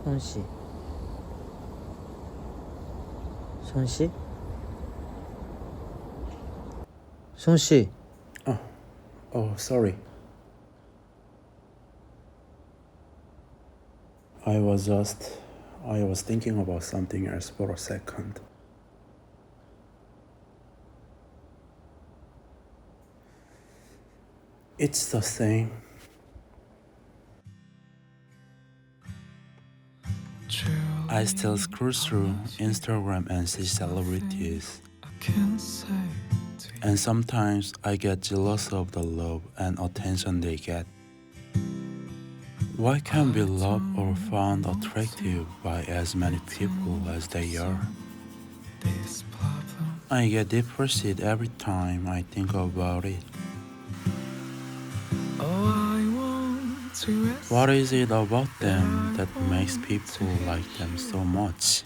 손씨. 손씨? 손씨. Oh, sorry. I was thinking about something else for a second. It's the same. I still scroll through Instagram and see celebrities. And sometimes I get jealous of the love and attention they get. Why can't be loved or found attractive by as many people as they are? I get depressed every time I think about it. What is it about them that makes people like them so much?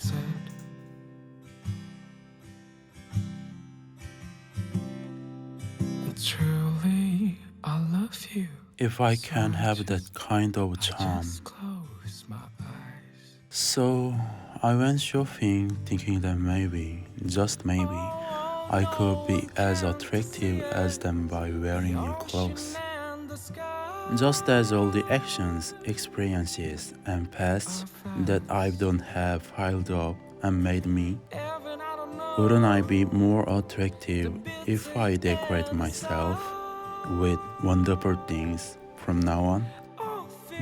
Truly, I love you. If I can have that kind of charm. So I went shopping thinking that maybe, just maybe, I could be as attractive as them by wearing new clothes. Just as all the actions, experiences, and pasts that I don't have piled up and made me, wouldn't I be more attractive if I decorate myself with wonderful things from now on?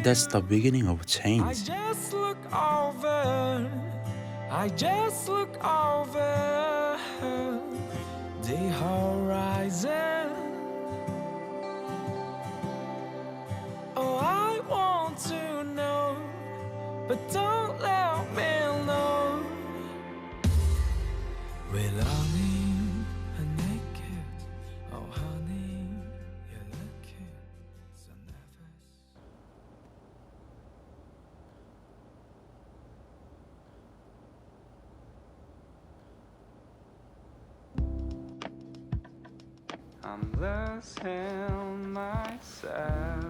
That's the beginning of change. I just look over the horizon. Oh, I want to know, but don't let me know. Will I mean naked? Oh, honey, you're looking so nervous. I'm losing myself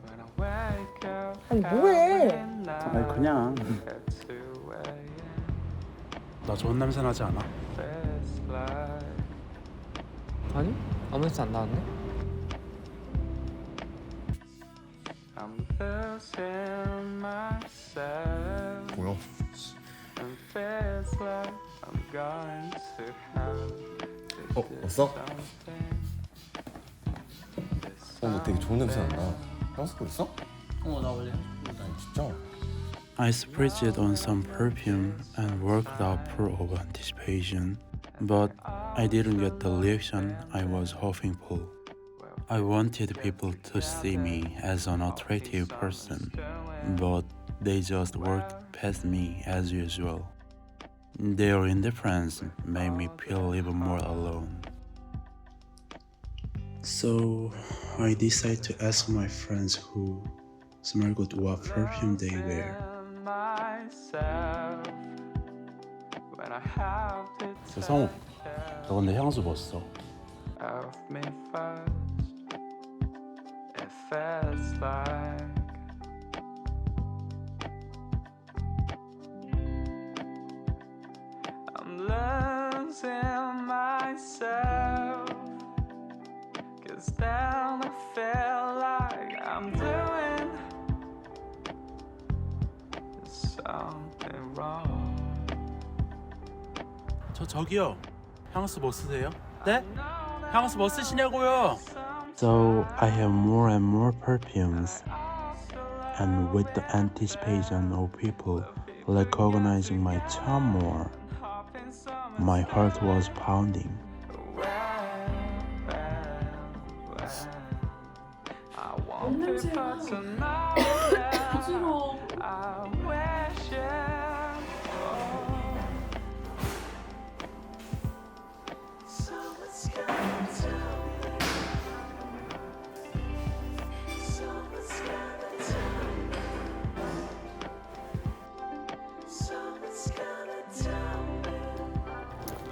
when I wake up. 아니 뭐해? 아니 그냥 나 좋은 냄새 나지 않아? 아니? 아무 냄새 안 나는데? I'm losing myself. 뭐야? And feels like I'm going to have 왔어? 너 되게 좋은 냄새 난다. 향수 뿌 있어? 나 원래 진짜? I sprayed it on some perfume and worked out full of anticipation, but I didn't get the reaction I was hoping for. I wanted people to see me as an attractive person, but they just worked past me as usual. Their indifference made me feel even more alone. So I decided to ask my friends who smell good what perfume they wear. 성우, 너 근데 향수 뭐 써? I'm losing myself, 'cause now I feel like I'm doing something wrong. 저기요, 향수 뭐 쓰세요? 네? 향수 뭐 쓰시냐고요? So I have more and more perfumes, and with the anticipation of people recognizing my charm more, my heart was pounding.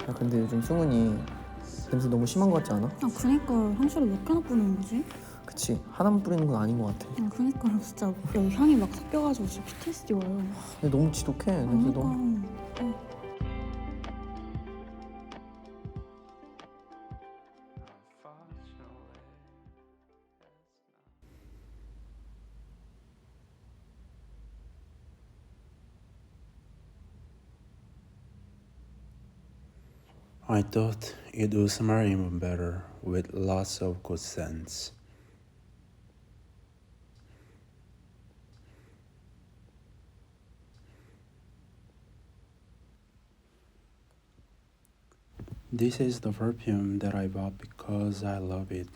야, 근데 요즘 승훈이 냄새 너무 심한 거 같지 않아? 아 그니까 향수를 몇 개나 뿌리는 거지? 그치. 그치 하나만 뿌리는 건 아닌 것 같아. 그니까요. 진짜 여기 향이 막 섞여가지고 진짜 PTSD 와요. 근데 너무 지독해. 냄새 그러니까. 너무. I thought it would smell even better with lots of good scents. This is the perfume that I bought because I love it.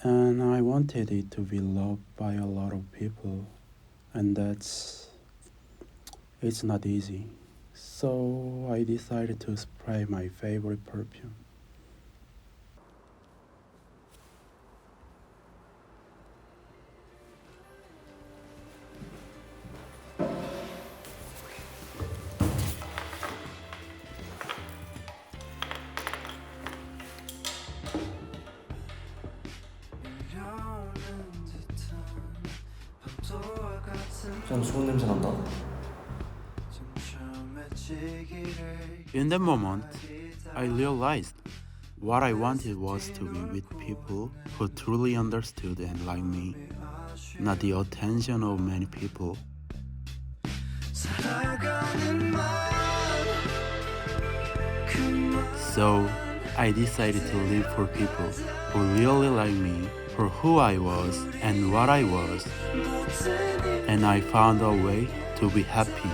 And I wanted it to be loved by a lot of people. And it's not easy. So I decided to spray my favorite perfume. 좀 좋은 냄새 난다. In that moment, I realized what I wanted was to be with people who truly understood and liked me, not the attention of many people. So I decided to live for people who really like me for who I was and what I was, and I found a way to be happy.